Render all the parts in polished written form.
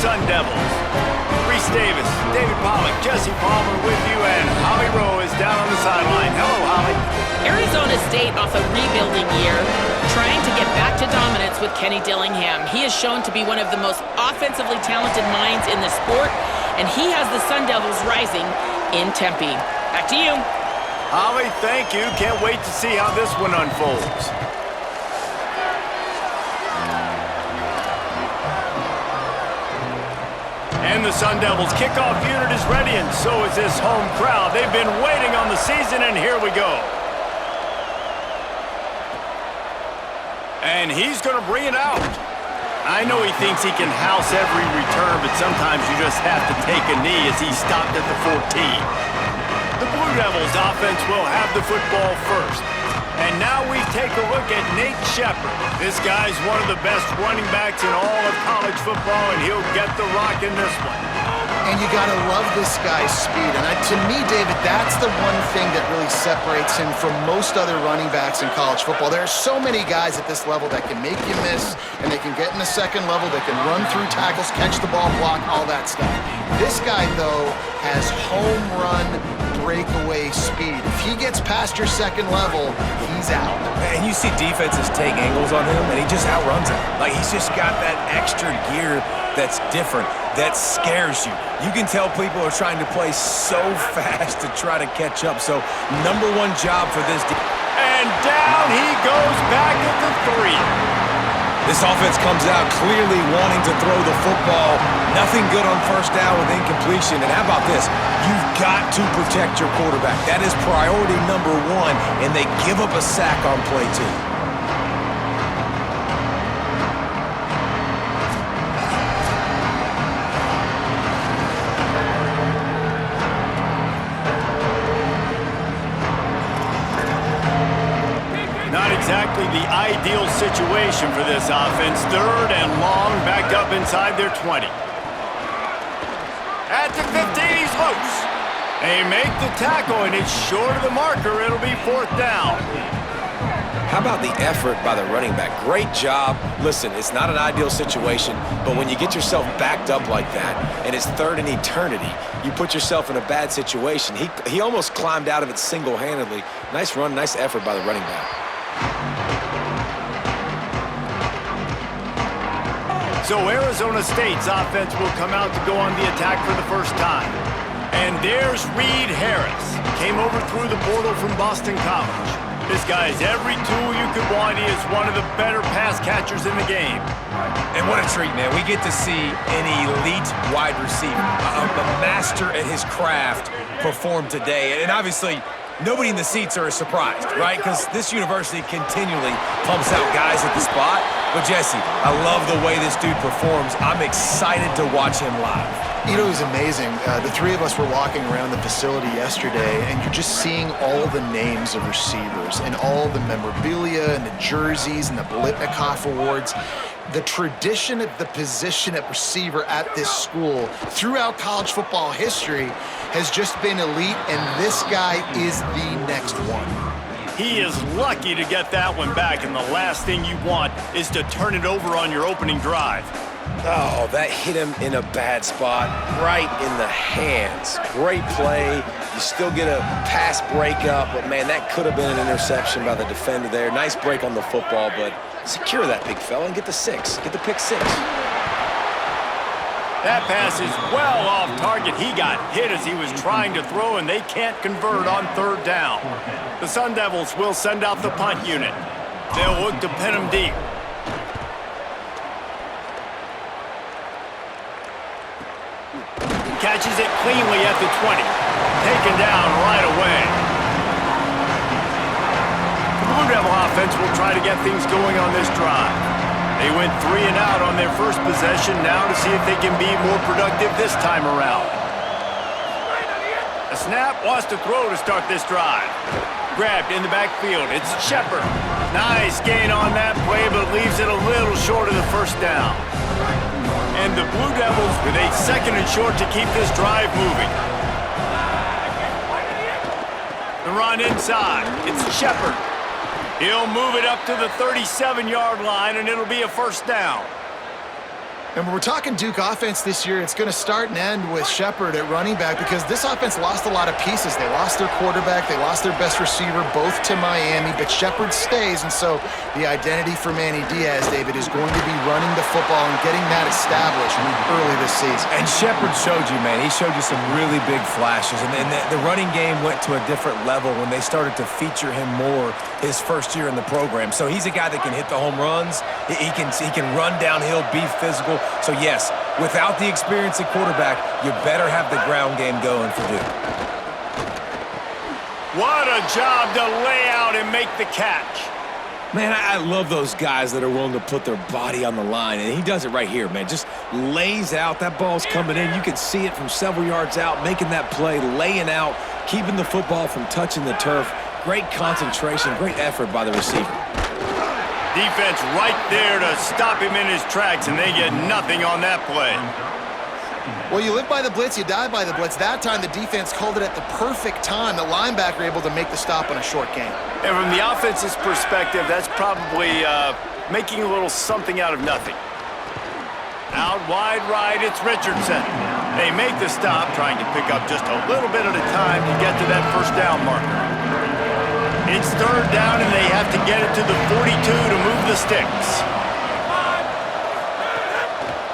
Sun Devils. Reese Davis, David Pollock, Jesse Palmer with you, and Holly Rowe is down on the sideline. Hello, Holly. Arizona State off a rebuilding year, trying to get back to dominance with Kenny Dillingham. He is shown to be one of the most offensively talented minds in the sport, and he has the Sun Devils rising in Tempe. Back to you. Holly, thank you. Can't wait to see how this one unfolds. And the Sun Devils kickoff unit is ready, and so is this home crowd. They've been waiting on the season, and here we go. And he's going to bring it out. I know he thinks he can house every return, but sometimes you just have to take a knee as he stopped at the 14. The Blue Devils offense will have the football first. And now we take a look at Nate Shepard. This guy's one of the best running backs in all of college football, and he'll get the rock in this one. And you got to love this guy's speed. And to me, David, that's the one thing that really separates him from most other running backs in college football. There are so many guys at this level that can make you miss, and they can get in the second level, they can run through tackles, catch the ball, block, all that stuff. This guy, though, has home run breakaway speed. If he gets past your second level, he's out. And you see defenses take angles on him, and he just outruns them. Like, he's just got that extra gear that's different, that scares you. You can tell people are trying to play so fast to try to catch up. So, number one job for this. And down he goes back at the 3. This offense comes out clearly wanting to throw the football. Nothing good on first down with incompletion. And how about this? You've got to protect your quarterback. That is priority number one, and they give up a sack on play 2. Exactly the ideal situation for this offense. Third and long, backed up inside their 20. At the 15, he's loose. They make the tackle, and it's short of the marker. It'll be 4th down. How about the effort by the running back? Great job. Listen, it's not an ideal situation, but when you get yourself backed up like that, and it's third in eternity, you put yourself in a bad situation. He almost climbed out of it single-handedly. Nice run, nice effort by the running back. So Arizona State's offense will come out to go on the attack for the first time. And there's Reed Harris. Came over through the portal from Boston College. This guy's every tool you could want. He is one of the better pass catchers in the game. And what a treat, man. We get to see an elite wide receiver, a master at his craft, perform today. And obviously, nobody in the seats are surprised, right? Because this university continually pumps out guys at the spot. But, Jesse, I love the way this dude performs. I'm excited to watch him live. You know, it was amazing. The three of us were walking around the facility yesterday, and you're just seeing all the names of receivers and all the memorabilia and the jerseys and the Bolitnikoff awards. The tradition of the position at receiver at this school throughout college football history has just been elite, and this guy is the next one. He is lucky to get that one back, and the last thing you want is to turn it over on your opening drive. Oh, that hit him in a bad spot, right in the hands. Great play. You still get a pass breakup, but, man, that could have been an interception by the defender there. Nice break on the football, but secure that big fella and get the 6. Get the pick 6. That pass is well off target. He got hit as he was trying to throw, and they can't convert on 3rd down. The Sun Devils will send out the punt unit. They'll look to pin him deep. Catches it cleanly at the 20. Taken down right away. The Blue Devil offense will try to get things going on this drive. They went 3 and out on their first possession, now to see if they can be more productive this time around. A snap, wants to throw to start this drive. Grabbed in the backfield, it's Shepard. Nice gain on that play, but leaves it a little short of the first down. And the Blue Devils with a 2nd and short to keep this drive moving. The run inside, it's Shepard. He'll move it up to the 37-yard line, and it'll be a 1st down. And when we're talking Duke offense this year, it's going to start and end with Shepard at running back because this offense lost a lot of pieces. They lost their quarterback. They lost their best receiver, both to Miami, but Shepard stays. And so the identity for Manny Diaz, David, is going to be running the football and getting that established early this season. And Shepard showed you, man. He showed you some really big flashes. And the running game went to a different level when they started to feature him more his first year in the program. So he's a guy that can hit the home runs. He can run downhill, be physical. So, yes, without the experience at quarterback, you better have the ground game going for Duke. What a job to lay out and make the catch. Man, I love those guys that are willing to put their body on the line, and he does it right here, man. Just lays out. That ball's coming in. You can see it from several yards out, making that play, laying out, keeping the football from touching the turf. Great concentration, great effort by the receiver. Defense right there to stop him in his tracks, and they get nothing on that play. Well, you live by the blitz, you die by the blitz. That time, the defense called it at the perfect time. The linebacker able to make the stop on a short gain. And from the offense's perspective, that's probably making a little something out of nothing. Out wide right, it's Richardson. They make the stop, trying to pick up just a little bit at a time to get to that first down marker. It's third down, and they have to get it to the 42 to move the sticks.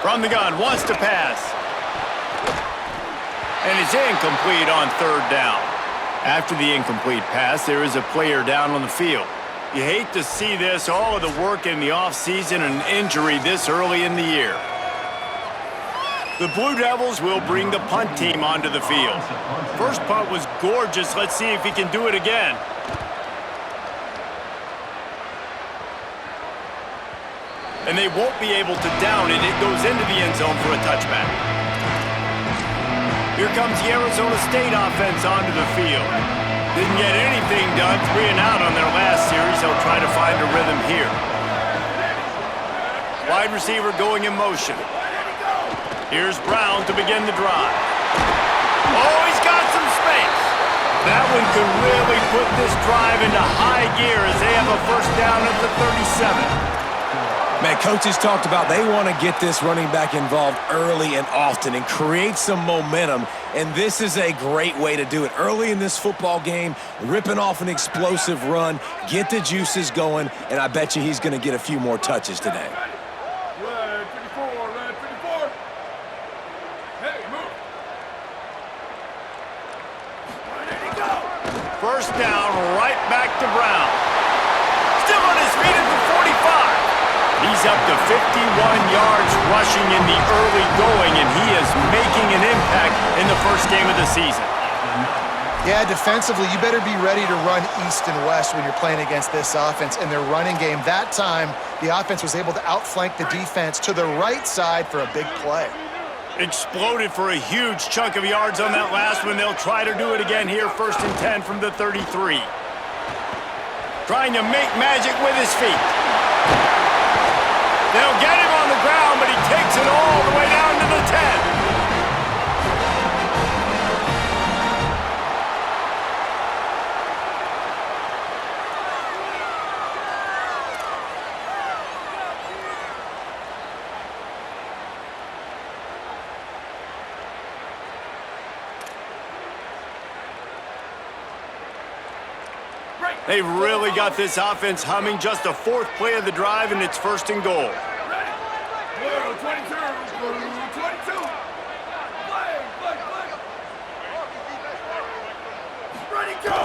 From the gun, wants to pass. And it's incomplete on third down. After the incomplete pass, there is a player down on the field. You hate to see this, all of the work in the offseason and injury this early in the year. The Blue Devils will bring the punt team onto the field. First punt was gorgeous. Let's see if he can do it again. And they won't be able to down it. It goes into the end zone for a touchback. Here comes the Arizona State offense onto the field. Didn't get anything done, 3 and out on their last series. They'll try to find a rhythm here. Wide receiver going in motion. Here's Brown to begin the drive. Oh, he's got some space. That one could really put this drive into high gear as they have a first down at the 37. Man, coaches talked about they want to get this running back involved early and often and create some momentum, and this is a great way to do it. Early in this football game, ripping off an explosive run, get the juices going, and I bet you he's going to get a few more touches today. Red 54, red 54. Hey, move. Ready to go. First down, right back to Brown. Still on his feet at the 45. He's up to 51 yards rushing in the early going, and he is making an impact in the first game of the season. Yeah, defensively, you better be ready to run east and west when you're playing against this offense. In their running game, that time, the offense was able to outflank the defense to the right side for a big play. Exploded for a huge chunk of yards on that last one. They'll try to do it again here, 1st and 10 from the 33. Trying to make magic with his feet. They'll get him on the ground, but he takes it all the way down to the 10. They've really got this offense humming. Just the 4th play of the drive, and it's 1st and goal. Ready. Blue 22, blue 22. Play. Ready, go.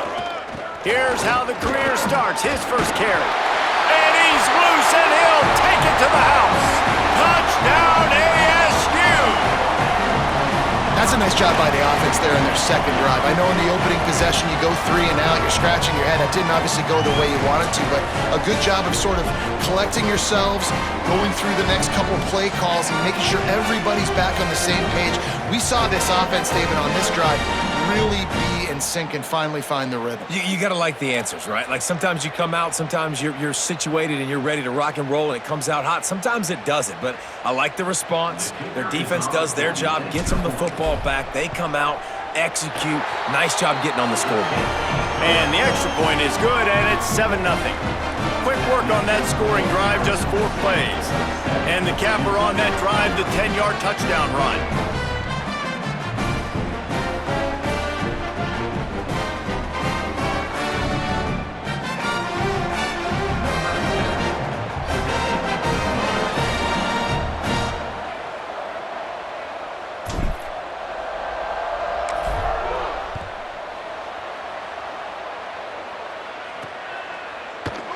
Here's how the career starts. His first carry. And he's loose, and he'll take it to the house. Touchdown, ASU! That's a nice job by the offense there in their second drive. I know in the opening possession you go 3 and out, you're scratching your head. That didn't obviously go the way you wanted to, but a good job of sort of collecting yourselves, going through the next couple play calls and making sure everybody's back on the same page. We saw this offense, David, on this drive really be in sync and finally find the rhythm. You got to like the answers, right? Like sometimes you come out, sometimes you're situated and you're ready to rock and roll and it comes out hot. Sometimes it doesn't, but I like the response. Their defense does their job, gets them the football back. They come out, execute. Nice job getting on the scoreboard. And the extra point is good, and it's 7-0. Quick work on that scoring drive, just 4 plays. And the capper on that drive, the 10-yard touchdown run.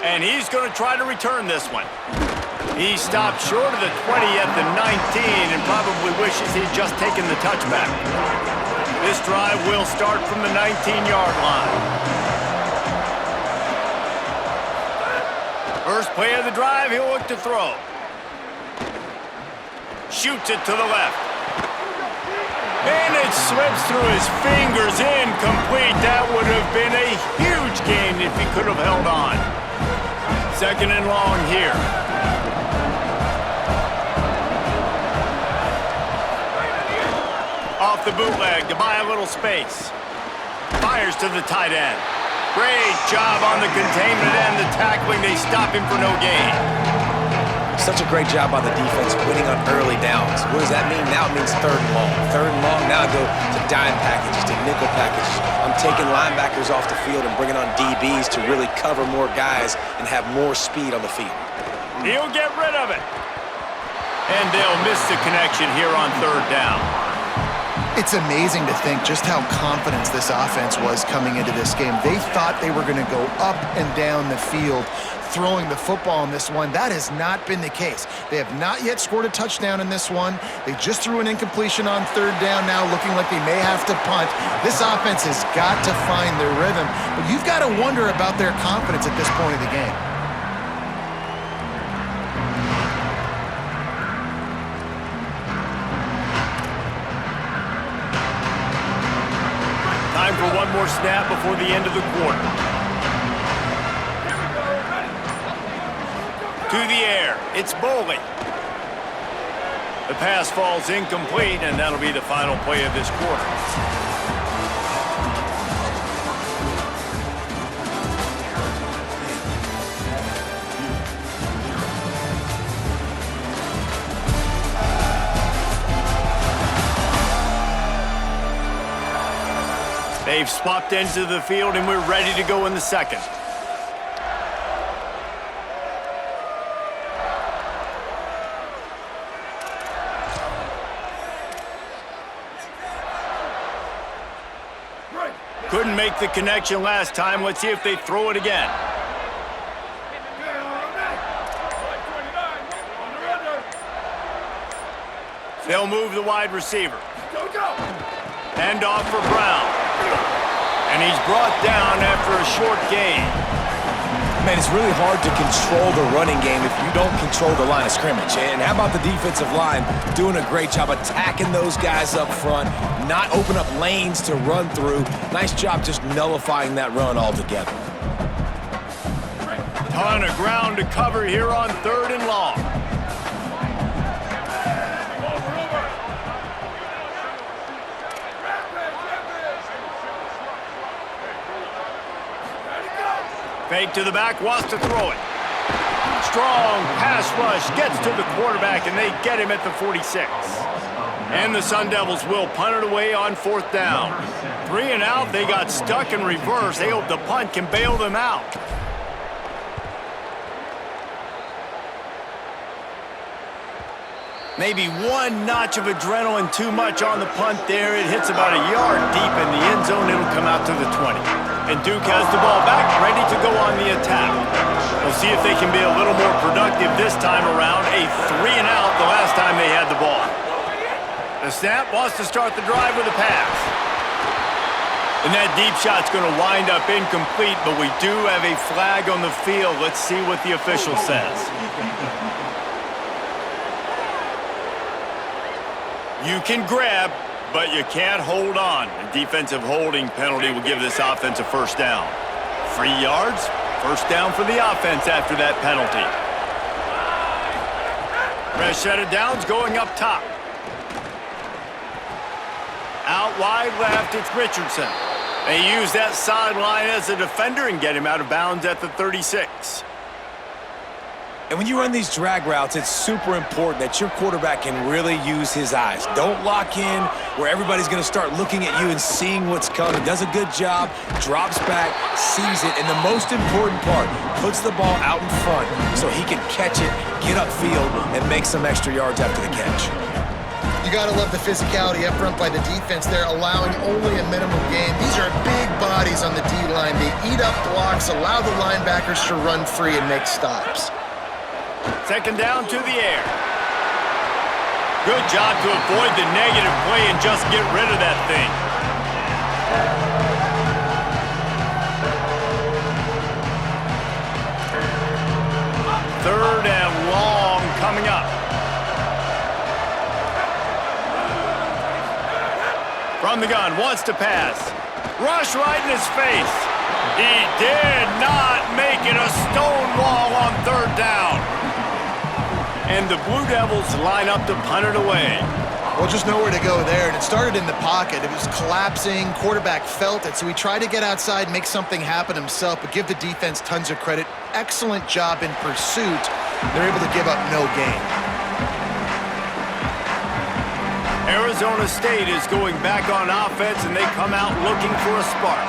And he's going to try to return this one. He stopped short of the 20 at the 19 and probably wishes he'd just taken the touchback. This drive will start from the 19-yard line. First play of the drive, he'll look to throw. Shoots it to the left. And it slips through his fingers, incomplete. That would have been a huge gain if he could have held on. Second and long here. Off the bootleg to buy a little space. Fires to the tight end. Great job on the containment and the tackling. They stop him for no gain. Such a great job by the defense winning on early downs. What does that mean? Now it means 3rd and long. 3rd and long, now I go to dime packages, to nickel packages. I'm taking linebackers off the field and bringing on DBs to really cover more guys and have more speed on the field. He'll get rid of it. And they'll miss the connection here on 3rd down. It's amazing to think just how confident this offense was coming into this game. They thought they were going to go up and down the field throwing the football in this one. That has not been the case. They have not yet scored a touchdown in this one. They just threw an incompletion on 3rd down now, looking like they may have to punt. This offense has got to find their rhythm, but you've got to wonder about their confidence at this point of the game. Time for one more snap before the end of the quarter. To the air, it's Boley. The pass falls incomplete, and that'll be the final play of this quarter. They've swapped ends of the field, and we're ready to go in the second. Couldn't make the connection last time. Let's see if they throw it again. They'll move the wide receiver. Hand off for Brown. And he's brought down after a short gain. Man, it's really hard to control the running game if you don't control the line of scrimmage. And how about the defensive line doing a great job attacking those guys up front, not open up lanes to run through. Nice job just nullifying that run altogether. Ton of ground to cover here on 3rd and long. Fake to the back, wants to throw it. Strong pass rush, gets to the quarterback, and they get him at the 46. And the Sun Devils will punt it away on 4th down. 3 and out, they got stuck in reverse. They hope the punt can bail them out. Maybe one notch of adrenaline too much on the punt there. It hits about a yard deep in the end zone. It'll come out to the 20. And Duke has the ball back, ready to go on the attack. We'll see if they can be a little more productive this time around. A 3 and out the last time they had the ball. The snap wants to start the drive with a pass. And that deep shot's going to wind up incomplete, but we do have a flag on the field. Let's see what the official says. You can grab, but you can't hold on. A defensive holding penalty will give this offense a 1st down. 3 yards, 1st down for the offense after that penalty. Fresh set of downs going up top. Out wide left, it's Richardson. They use that sideline as a defender and get him out of bounds at the 36. And when you run these drag routes, it's super important that your quarterback can really use his eyes. Don't lock in where everybody's going to start looking at you and seeing what's coming. Does a good job, drops back, sees it, and the most important part, puts the ball out in front so he can catch it, get upfield, and make some extra yards after the catch. You got to love the physicality up front by the defense. They're allowing only a minimum gain. These are big bodies on the D-line. They eat up blocks, allow the linebackers to run free and make stops. Second down to the air. Good job to avoid the negative play and just get rid of that thing. Third and long coming up. From the gun, wants to pass. Rush right in his face. He did not make it a stone wall on third down. And the Blue Devils line up to punt it away. Well, just nowhere to go there, and it started in the pocket. It was collapsing. Quarterback felt it, so he tried to get outside, make something happen himself, but give the defense tons of credit. Excellent job in pursuit. They're able to give up no gain. Arizona State is going back on offense, and they come out looking for a spark.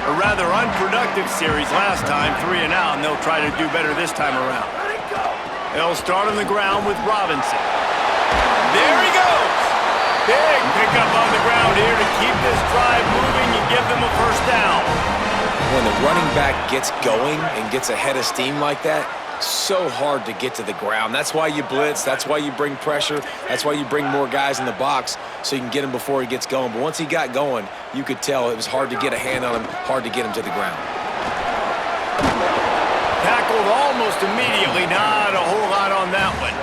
A rather unproductive series last time, 3 and out, and they'll try to do better this time around. They'll start on the ground with Robinson. There he goes! Big pickup on the ground here to keep this drive moving and give them a first down. When the running back gets going and gets ahead of steam like that, so hard to get to the ground. That's why you blitz. That's why you bring pressure. That's why you bring more guys in the box so you can get him before he gets going. But once he got going, you could tell it was hard to get a hand on him, hard to get him to the ground. Tackled almost immediately. Not a whole lot on that one.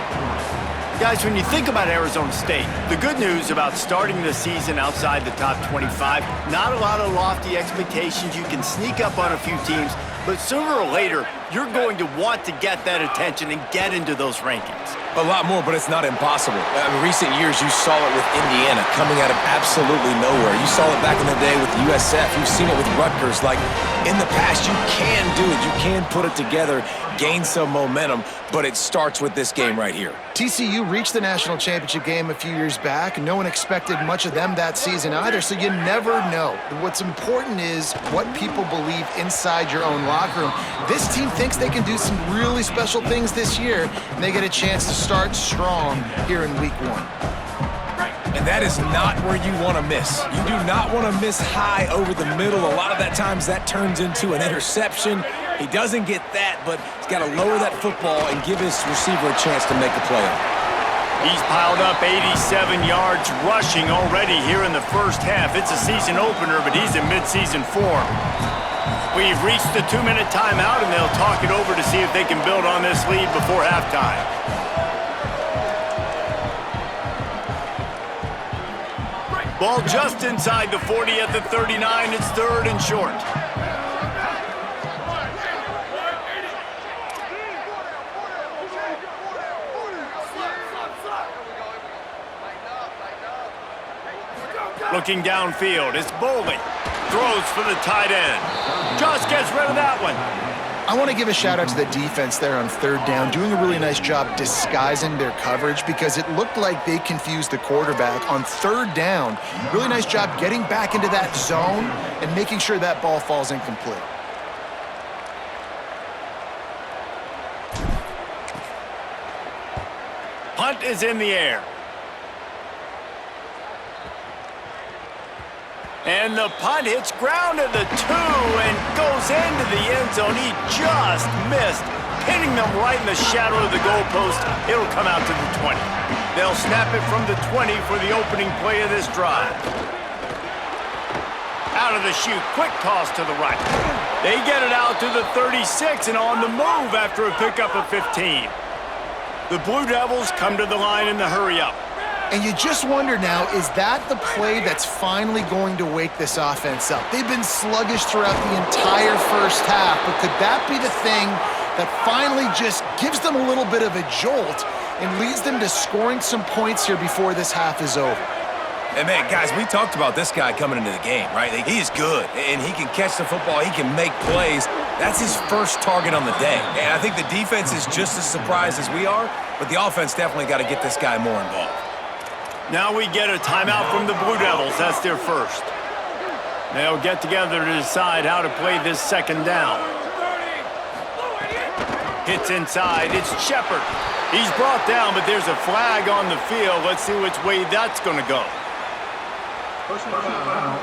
Guys, when you think about Arizona State, the good news about starting the season outside the top 25, not a lot of lofty expectations. You can sneak up on a few teams, but sooner or later, you're going to want to get that attention and get into those rankings. A lot more, but it's not impossible. In recent years, you saw it with Indiana coming out of absolutely nowhere. You saw it back in the day with USF. You've seen it with Rutgers. Like, in the past, you can do it. You can put it together, gain some momentum, but it starts with this game right here. TCU reached the national championship game a few years back. No one expected much of them that season either, so you never know. What's important is what people believe inside your own locker room. This team thinks they can do some really special things this year, and they get a chance to start strong here in week 1. And that is not where you want to miss. You do not want to miss high over the middle. A lot of that times that turns into an interception. He doesn't get that, but he's got to lower that football and give his receiver a chance to make a play. He's piled up 87 yards rushing already here in the first half. It's a season opener, but he's in midseason form. We've reached the 2-minute timeout, and they'll talk it over to see if they can build on this lead before halftime. Ball just inside the 40 at the 39. It's third and short. Looking downfield, it's Bolden. Throws for the tight end. Just gets rid of that one. I want to give a shout out to the defense there on third down, doing a really nice job disguising their coverage because it looked like they confused the quarterback on third down. Really nice job getting back into that zone and making sure that ball falls incomplete. Punt is in the air. And the punt hits ground at the 2 and goes into the end zone. He just missed, pinning them right in the shadow of the goalpost. It'll come out to the 20. They'll snap it from the 20 for the opening play of this drive. Out of the chute, quick toss to the right. They get it out to the 36 and on the move after a pickup of 15. The Blue Devils come to the line in the hurry-up. And you just wonder now, is that the play that's finally going to wake this offense up? They've been sluggish throughout the entire first half, but could that be the thing that finally just gives them a little bit of a jolt and leads them to scoring some points here before this half is over? And, man, guys, we talked about this guy coming into the game, right? He is good, and he can catch the football. He can make plays. That's his first target on the day. And I think the defense is just as surprised as we are, but the offense definitely got to get this guy more involved. Now we get a timeout from the Blue Devils. That's their first. They'll get together to decide how to play this second down. Hits inside. It's Shepard. He's brought down, but there's a flag on the field. Let's see which way that's going to go. Personal foul.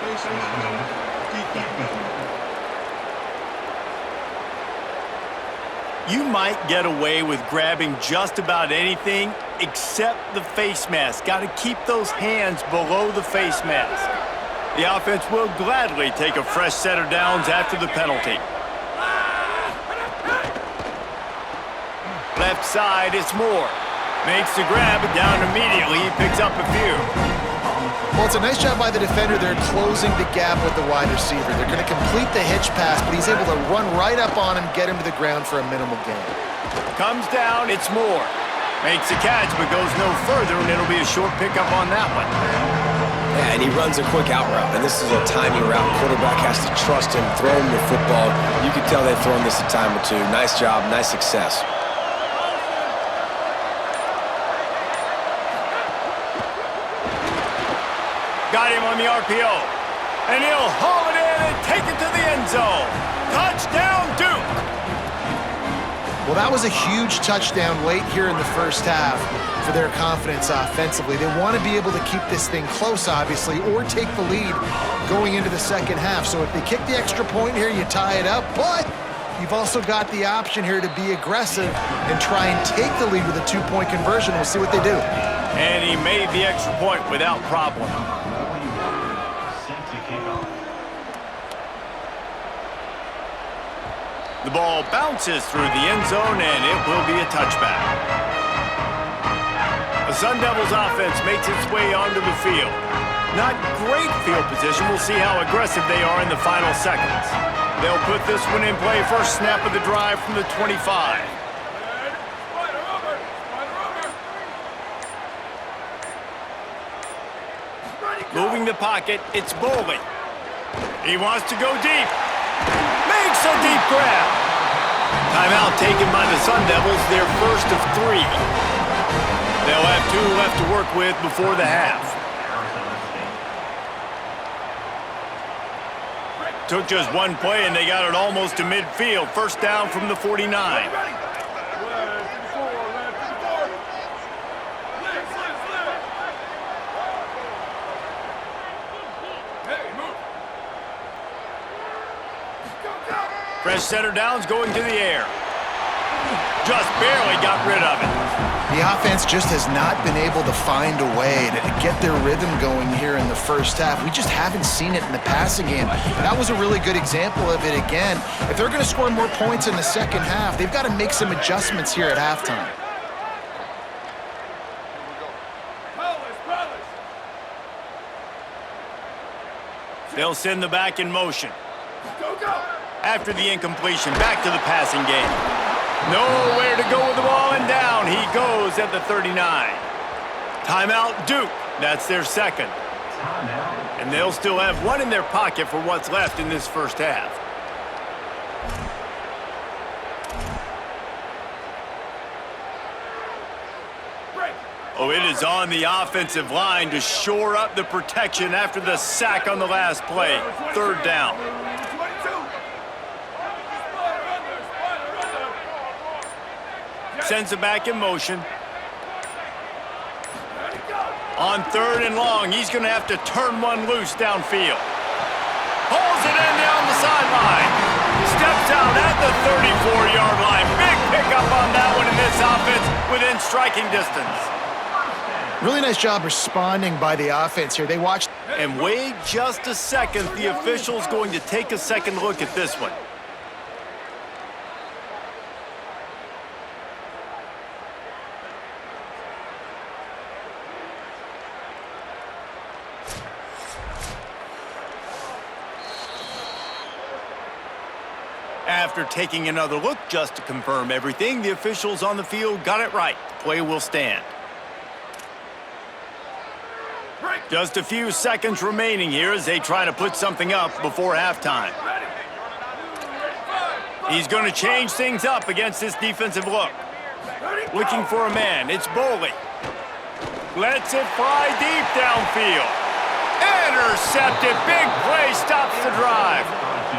Face mask. You might get away with grabbing just about anything except the face mask. Got to keep those hands below the face mask. The offense will gladly take a fresh set of downs after the penalty. Left side, it's Moore. Makes the grab, but down immediately. He picks up a few. Well, it's a nice job by the defender there closing the gap with the wide receiver. They're going to complete the hitch pass, but he's able to run right up on him, get him to the ground for a minimal gain. Comes down, it's Moore. Makes a catch, but goes no further, and it'll be a short pickup on that one. Yeah, and he runs a quick out route, and this is a timing route. Quarterback has to trust him, throw him the football. You can tell they've thrown this a time or two. Nice job, nice success. Got him on the RPO. And he'll haul it in and take it to the end zone. Touchdown, Duke! Well, that was a huge touchdown late here in the first half for their confidence offensively. They want to be able to keep this thing close, obviously, or take the lead going into the second half. So if they kick the extra point here, you tie it up. But you've also got the option here to be aggressive and try and take the lead with a two-point conversion. We'll see what they do. And he made the extra point without problem. The ball bounces through the end zone, and it will be a touchback. The Sun Devils offense makes its way onto the field. Not great field position. We'll see how aggressive they are in the final seconds. They'll put this one in play first snap of the drive from the 25. Moving the pocket, it's Bowling. He wants to go deep. Makes a deep grab. Timeout taken by the Sun Devils, their first of 3. They'll have 2 left to work with before the half. Took just one play and they got it almost to midfield. First down from the 49. Fresh center downs going to the air. Just barely got rid of it. The offense just has not been able to find a way to get their rhythm going here in the first half. We just haven't seen it in the passing game. That was a really good example of it again. If they're going to score more points in the second half, they've got to make some adjustments here at halftime. They'll send the back in motion. After the incompletion, back to the passing game. Nowhere to go with the ball, and down he goes at the 39. Timeout, Duke. That's their second. And they'll still have 1 in their pocket for what's left in this first half. Oh, it is on the offensive line to shore up the protection after the sack on the last play. Third down. Sends it back in motion. On 3rd and long, he's going to have to turn one loose downfield. Pulls it in down the sideline. Steps out at the 34-yard line. Big pickup on that one in this offense within striking distance. Really nice job responding by the offense here. They watched. And wait just a second. The official's going to take a second look at this one. After taking another look just to confirm everything, the officials on the field got it right. The play will stand. Break! Just a few seconds remaining here as they try to put something up before halftime. He's going to change things up against this defensive look. Looking for a man. It's Boley. Lets it fly deep downfield. Intercepted. Big play stops the drive.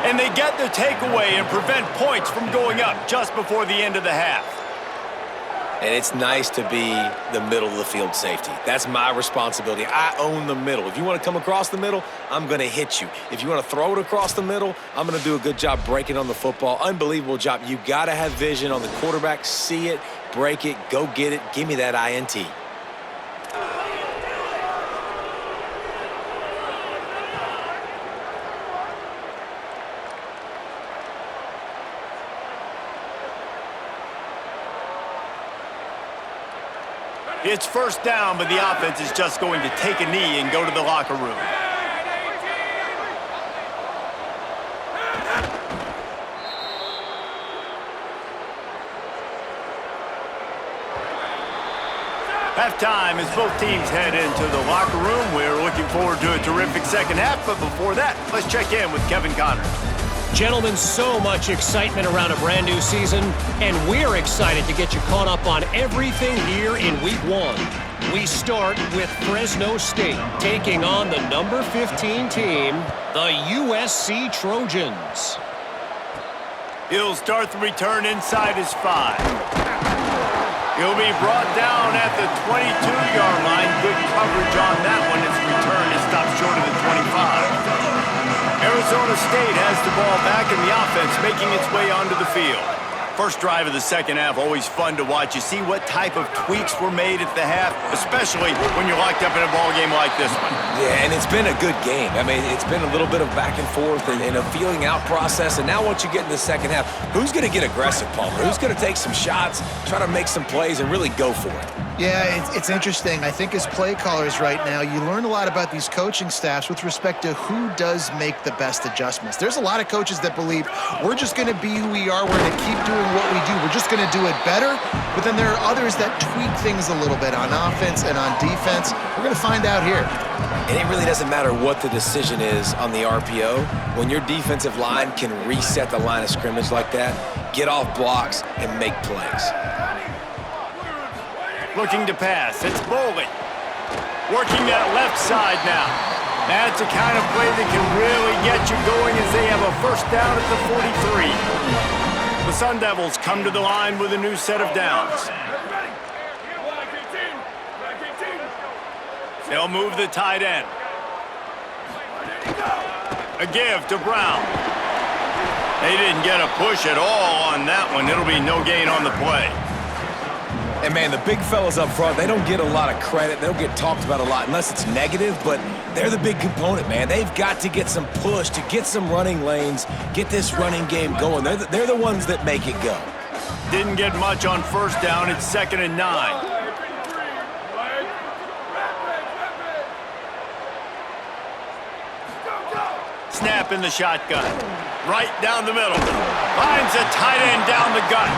And they get the takeaway and prevent points from going up just before the end of the half. And it's nice to be the middle of the field safety. That's my responsibility. I own the middle. If you want to come across the middle, I'm going to hit you. If you want to throw it across the middle, I'm going to do a good job breaking on the football. Unbelievable job. You got to have vision on the quarterback. See it, break it, go get it. Give me that INT. It's first down, but the offense is just going to take a knee and go to the locker room. Halftime as both teams head into the locker room. We're looking forward to a terrific second half, but before that, let's check in with Kevin Connors. Gentlemen, so much excitement around a brand new season, and we're excited to get you caught up on everything here in Week 1. We start with Fresno State taking on the number 15 team, the USC Trojans. He'll start the return inside his 5. He'll be brought down at the 22-yard line. Good coverage on that one. His return is stopped short of the 25. Arizona State has the ball back in the offense, making its way onto the field. First drive of the second half, always fun to watch. You see what type of tweaks were made at the half, especially when you're locked up in a ball game like this one. Yeah, and it's been a good game. I mean, it's been a little bit of back and forth and a feeling out process. And now once you get in the second half, who's going to get aggressive, Palmer? Who's going to take some shots, try to make some plays, and really go for it? Yeah, it's interesting. I think as play callers right now, you learn a lot about these coaching staffs with respect to who does make the best adjustments. There's a lot of coaches that believe we're just going to be who we are. We're going to keep doing what we do. We're just going to do it better. But then there are others that tweak things a little bit on offense and on defense. We're going to find out here. And it really doesn't matter what the decision is on the RPO. When your defensive line can reset the line of scrimmage like that, get off blocks and make plays. Looking to pass. It's Boley. Working that left side now. That's the kind of play that can really get you going as they have a first down at the 43. The Sun Devils come to the line with a new set of downs. They'll move the tight end. A give to Brown. They didn't get a push at all on that one. It'll be no gain on the play. And, man, the big fellas up front, they don't get a lot of credit. They don't get talked about a lot unless it's negative, but they're the big component, man. They've got to get some push to get some running lanes, get this running game going. They're the ones that make it go. Didn't get much on first down. It's 2nd and 9. Snap in the shotgun. Right down the middle. Finds a tight end down the gut.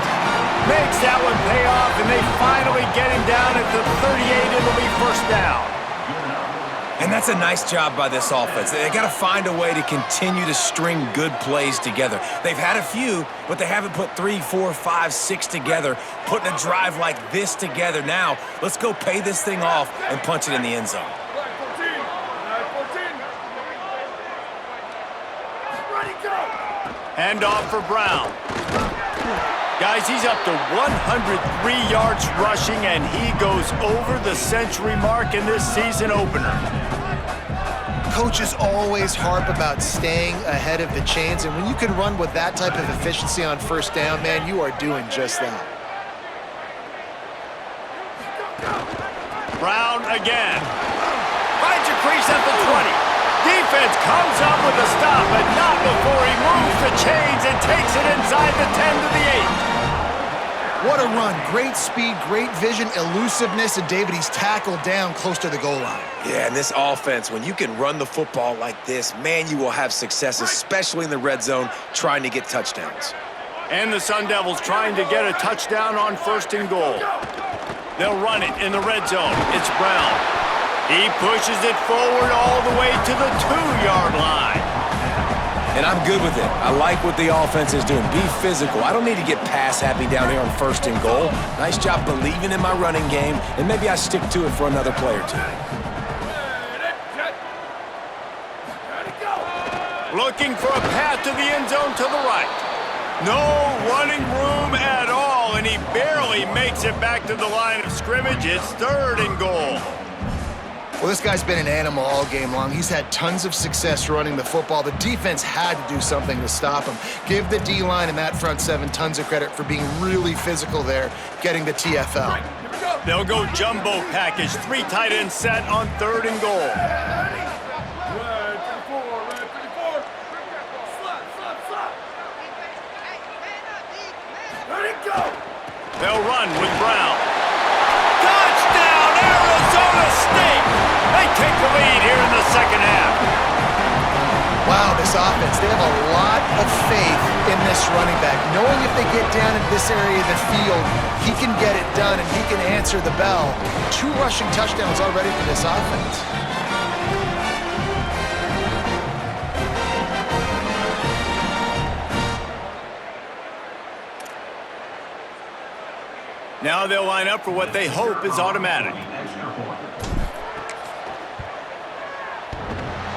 Makes that one pay off, and they finally get him down at the 38. It'll be first down. And that's a nice job by this offense. They got to find a way to continue to string good plays together. They've had a few, but they haven't put 3, 4, 5, 6 together, putting a drive like this together. Now, let's go pay this thing off and punch it in the end zone. Hand off for Brown. Guys, he's up to 103 yards rushing, and he goes over the century mark in this season opener. Coaches always harp about staying ahead of the chains, and when you can run with that type of efficiency on first down, man, you are doing just that. Brown again. Finds a crease at the 20. Defense comes up with a stop, but not before he moves the chains and takes it inside the 10 to the 8. What a run. Great speed, great vision, elusiveness, and David, he's tackled down close to the goal line. Yeah, and this offense, when you can run the football like this, man, you will have success, especially in the red zone, trying to get touchdowns. And the Sun Devils trying to get a touchdown on 1st and goal. They'll run it in the red zone. It's Brown. He pushes it forward all the way to the 2-yard line. And I'm good with it. I like what the offense is doing. Be physical. I don't need to get pass happy down here on 1st and goal. Nice job believing in my running game, and maybe I stick to it for another play or two. Looking for a path to the end zone to the right. No running room at all, and he barely makes it back to the line of scrimmage. It's 3rd and goal. Well, this guy's been an animal all game long. He's had tons of success running the football. The defense had to do something to stop him. Give the D-line and that front 7 tons of credit for being really physical there, getting the TFL. They'll go jumbo package. 3 tight ends set on 3rd and goal. They'll run with Brown. Touchdown, Arizona State! They take the lead here in the 2nd half. Wow, this offense, they have a lot of faith in this running back. Knowing if they get down in this area of the field, he can get it done and he can answer the bell. 2 rushing touchdowns already for this offense. Now they'll line up for what they hope is automatic.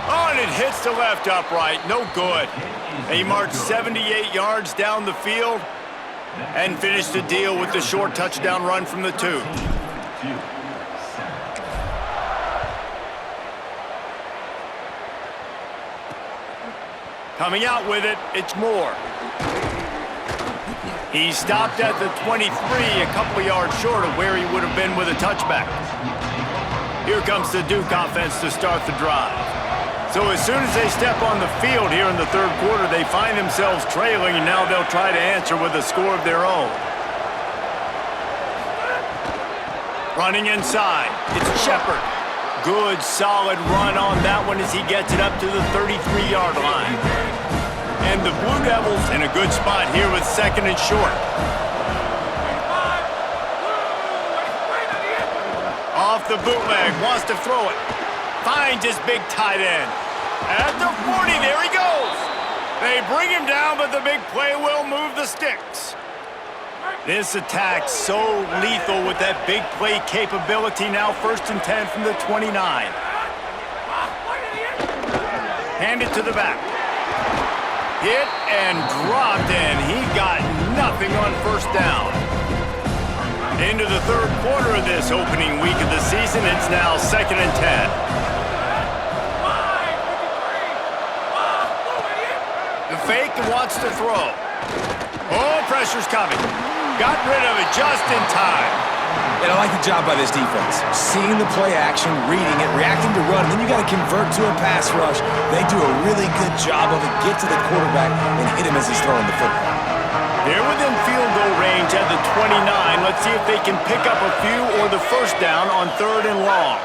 Oh, and it hits the left upright. No good. They march 78 yards down the field and finish the deal with the short touchdown run from the 2. Coming out with it, it's Moore. He stopped at the 23, a couple yards short of where he would have been with a touchback. Here comes the Duke offense to start the drive. So as soon as they step on the field here in the 3rd quarter, they find themselves trailing, and now they'll try to answer with a score of their own. Running inside, it's Shepard. Good, solid run on that one as he gets it up to the 33-yard line. And the Blue Devils in a good spot here with 2nd and short. Off the bootleg, wants to throw it. Finds his big tight end. At the 40, there he goes. They bring him down, but the big play will move the sticks. This attack so lethal with that big play capability. Now 1st and 10 from the 29. Hand it to the back. Hit and dropped, and he got nothing on 1st down. Into the 3rd quarter of this opening week of the season, it's now 2nd and 10. The fake wants to throw. Oh, pressure's coming. Got rid of it just in time. And I like the job by this defense. Seeing the play action, reading it, reacting to run, and then you got to convert to a pass rush. They do a really good job of it. Get to the quarterback and hit him as he's throwing the football. They're within field goal range at the 29. Let's see if they can pick up a few or the 1st down on 3rd and long.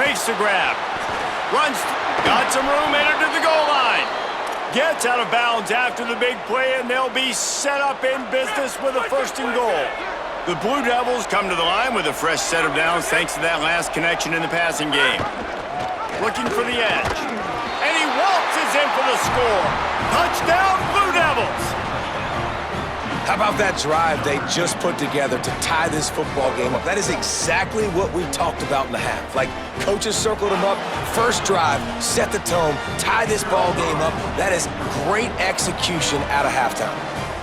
Makes the grab. Runs. Got some room, entered to the goal line. Gets out of bounds after the big play, and they'll be set up in business with a 1st and goal. The Blue Devils come to the line with a fresh set of downs thanks to that last connection in the passing game. Looking for the edge. And he waltzes in for the score. Touchdown, Blue Devils! How about that drive they just put together to tie this football game up? That is exactly what we talked about in the half. Like, coaches circled them up. 1st drive, set the tone, tie this ball game up. That is great execution out of halftime.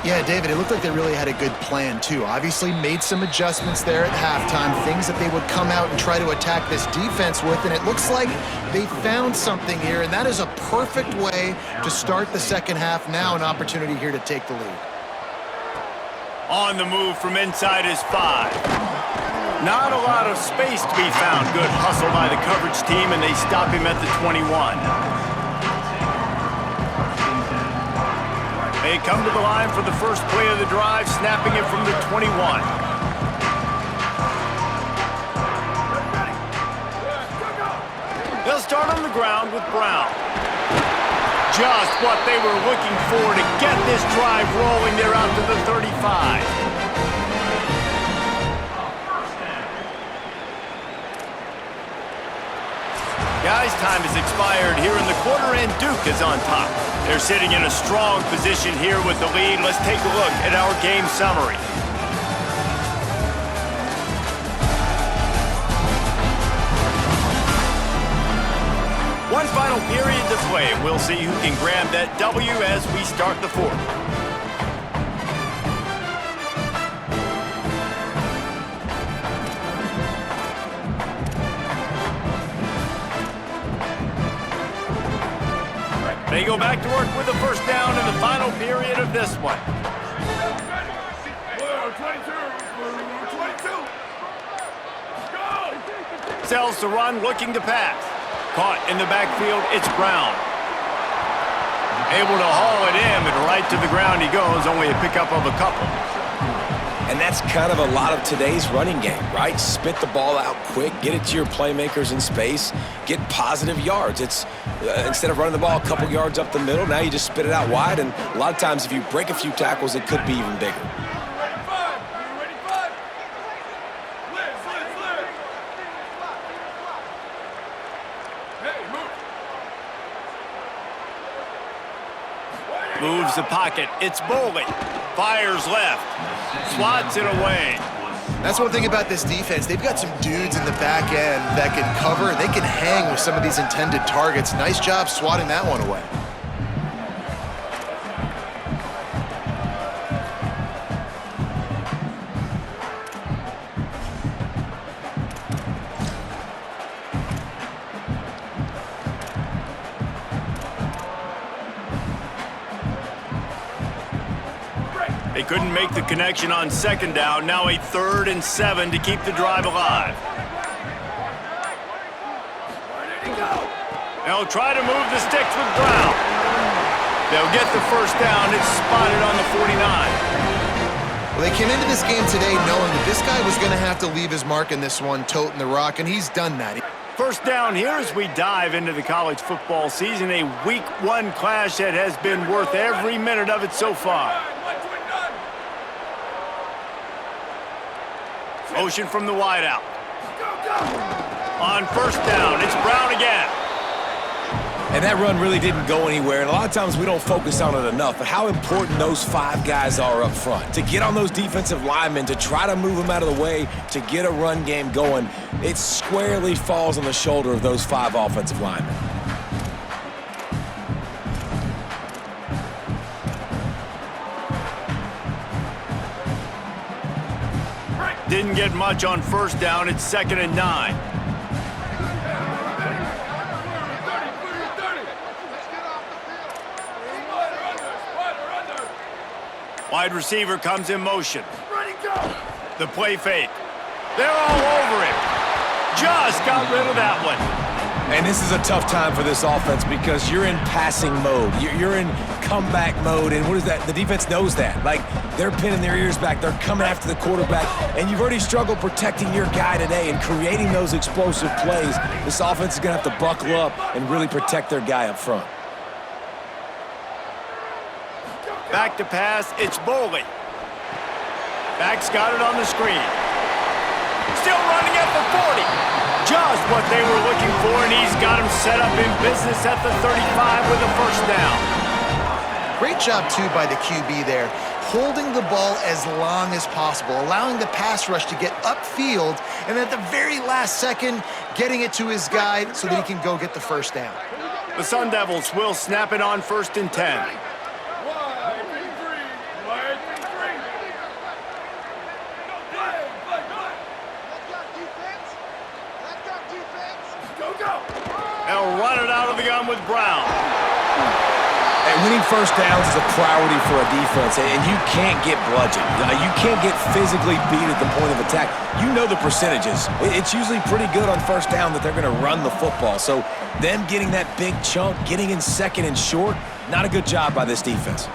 Yeah, David, it looked like they really had a good plan, too. Obviously made some adjustments there at halftime, things that they would come out and try to attack this defense with, and it looks like they found something here, and that is a perfect way to start the 2nd half. Now an opportunity here to take the lead. On the move from inside his 5. Not a lot of space to be found. Good hustle by the coverage team, and they stop him at the 21. They come to the line for the first play of the drive, snapping it from the 21. They'll start on the ground with Brown. Just what they were looking for to get this drive rolling. They're out to the 35. ice time has expired here in the quarter, and Duke is on top. They're sitting in a strong position here with the lead. Let's take a look at our game summary. One final period to play, and we'll see who can grab that W as we start the fourth. They go back to work with the first down in the final period of this one. 22. Sells the run, looking to pass. Caught in the backfield, it's Brown. Able to haul it in, and right to the ground he goes, only a pickup of a couple. And that's kind of a lot of today's running game, right? Spit the ball out quick, get it to your playmakers in space, get positive yards. It's instead of running the ball a couple yards up the middle, now you just spit it out wide, and a lot of times if you break a few tackles, it could be even bigger. Moves the pocket. It's Boley. Fires left. Swats it away. That's one thing about this defense. They've got some dudes in the back end that can cover, and they can hang with some of these intended targets. Nice job swatting that one away. They couldn't make the connection on second down. Now a 3rd and 7 to keep the drive alive. They'll try to move the sticks with Brown. They'll get the first down. It's spotted on the 49. Well, they came into this game today knowing that this guy was going to have to leave his mark in this one, toting the rock, and he's done that. First down here as we dive into the college football season. A week 1 clash that has been worth every minute of it so far. Motion from the wideout. On first down, it's Brown again. And that run really didn't go anywhere, and a lot of times we don't focus on it enough, but how important those 5 guys are up front. To get on those defensive linemen, to try to move them out of the way, to get a run game going, it squarely falls on the shoulder of those 5 offensive linemen. Didn't get much on first down. It's 2nd and 9. Wide receiver comes in motion. The play fake. They're all over him. Just got rid of that one. And this is a tough time for this offense because you're in passing mode. You're in comeback mode, and what is that? The defense knows that. Like, they're pinning their ears back. They're coming after the quarterback, and you've already struggled protecting your guy today and creating those explosive plays. This offense is going to have to buckle up and really protect their guy up front. Back to pass, it's Boley. Back's got it on the screen. Still running at the 40. Just what they were looking for, and he's got him set up in business at the 35 with a first down. Great job, too, by the QB there, holding the ball as long as possible, allowing the pass rush to get upfield, and at the very last second, getting it to his guy so that he can go get the first down. The Sun Devils will snap it on 1st and 10. They'll run it out of the gun with Brown. And winning first downs is a priority for a defense, and you can't get bludgeoned. You can't get physically beat at the point of attack. You know the percentages. It's usually pretty good on first down that they're going to run the football. So them getting that big chunk, getting in 2nd and short, not a good job by this defense.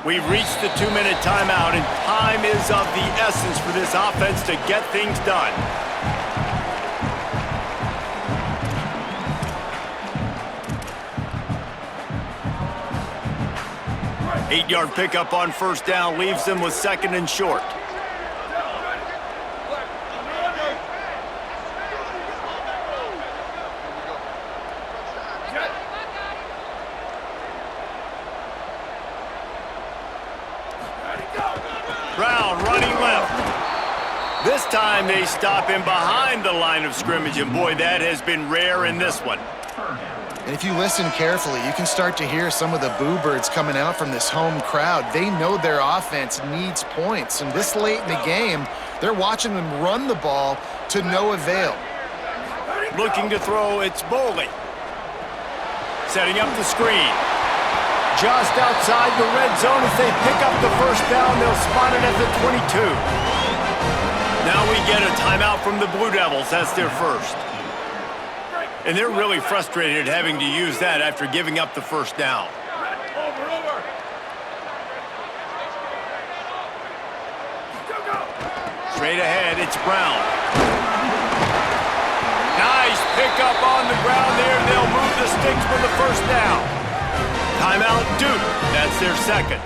We've reached the 2-minute timeout, and time is of the essence for this offense to get things done. 8-yard pickup on first down leaves them with second and short. Brown running left. This time they stop him behind the line of scrimmage, and boy, that has been rare in this one. And if you listen carefully, you can start to hear some of the boo birds coming out from this home crowd. They know their offense needs points, and this late in the game, they're watching them run the ball to no avail. Looking to throw, it's Boley. Setting up the screen. Just outside the red zone as they pick up the first down. They'll spot it at the 22. Now we get a timeout from the Blue Devils. That's their first. And they're really frustrated having to use that after giving up the first down. Straight ahead, it's Brown. Nice pickup on the ground there. They'll move the sticks for the first down. Timeout, Duke. That's their second.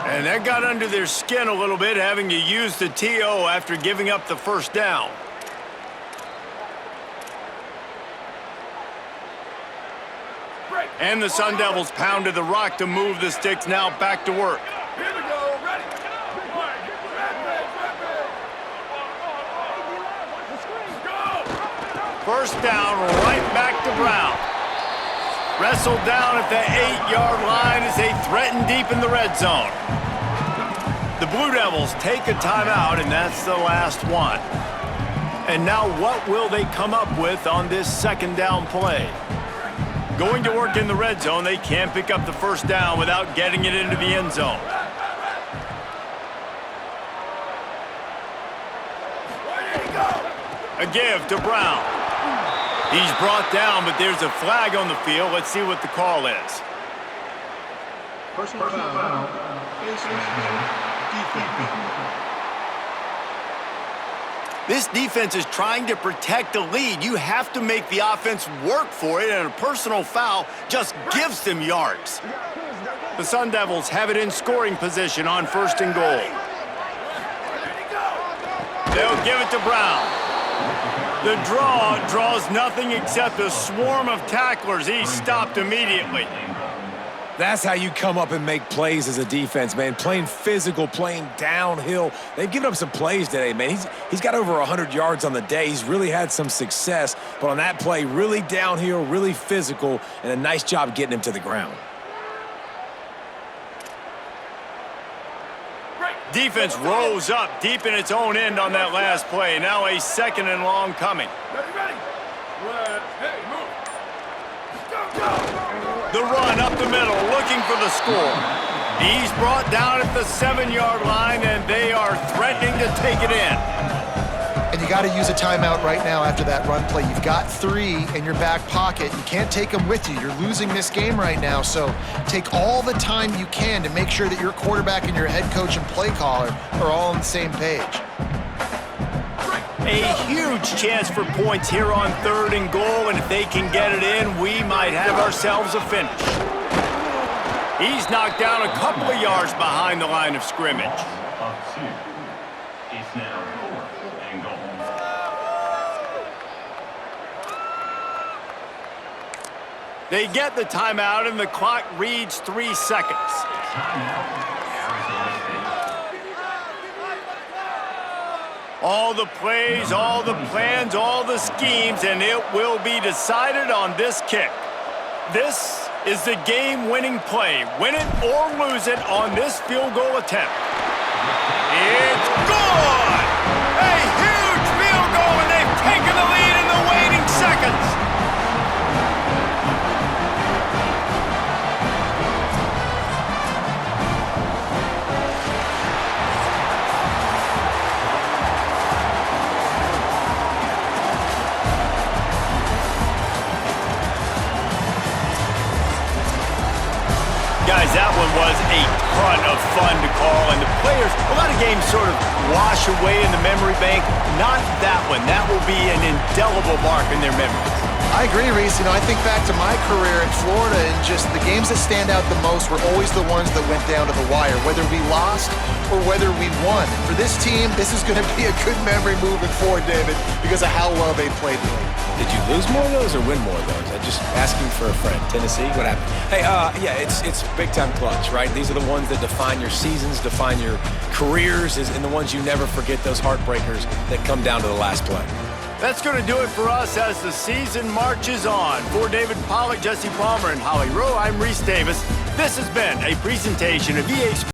And that got under their skin a little bit, having to use the TO after giving up the first down. And the Sun Devils pounded the rock to move the sticks, now back to work. Here we go, ready. First down, right back to Brown. Wrestled down at the 8-yard line as they threaten deep in the red zone. The Blue Devils take a timeout, and that's the last one. And now what will they come up with on this second down play? Going to work in the red zone, they can't pick up the first down without getting it into the end zone. A give to Brown. He's brought down, but there's a flag on the field. Let's see what the call is. Personal foul. Defense. This defense is trying to protect the lead. You have to make the offense work for it, and a personal foul just gives them yards. The Sun Devils have it in scoring position on first and goal. They'll give it to Brown. The draw draws nothing except a swarm of tacklers. He's stopped immediately. That's how you come up and make plays as a defense, man. Playing physical, playing downhill. They've given up some plays today, man. He's got over 100 yards on the day. He's really had some success. But on that play, really downhill, really physical, and a nice job getting him to the ground. Defense rose up deep in its own end on that last play. Now a second and long coming. Ready. Hey, move. Go. The run up the middle, looking for the score. He's brought down at the 7-yard line, and they are threatening to take it in. And you got to use a timeout right now after that run play. You've got 3 in your back pocket. You can't take them with you. You're losing this game right now, so take all the time you can to make sure that your quarterback and your head coach and play caller are all on the same page. A huge chance for points here on third and goal, and if they can get it in, we might have ourselves a finish. He's knocked down a couple of yards behind the line of scrimmage. It's now 4th and goal. They get the timeout, and the clock reads 3 seconds. Timeout, Arizona State. All the plays, all the plans, all the schemes, and it will be decided on this kick. This is the game-winning play. Win it or lose it on this field goal attempt. It's good! A huge field goal, and they've taken the lead in the waning seconds. Guys, that one was a ton of fun to call, and the players, a lot of games sort of wash away in the memory bank. Not that one. That will be an indelible mark in their memories. I agree, Reese. I think back to my career in Florida, and just the games that stand out the most were always the ones that went down to the wire, whether we lost or whether we won. For this team, this is going to be a good memory moving forward, David, because of how well they played today. Did you lose more of those or win more of those? I'm just asking for a friend. Tennessee, what happened? Hey, yeah, it's big-time clutch, right? These are the ones that define your seasons, define your careers, and the ones you never forget, those heartbreakers that come down to the last play. That's going to do it for us as the season marches on. For David Pollack, Jesse Palmer, and Holly Rowe, I'm Reese Davis. This has been a presentation of EA Sports.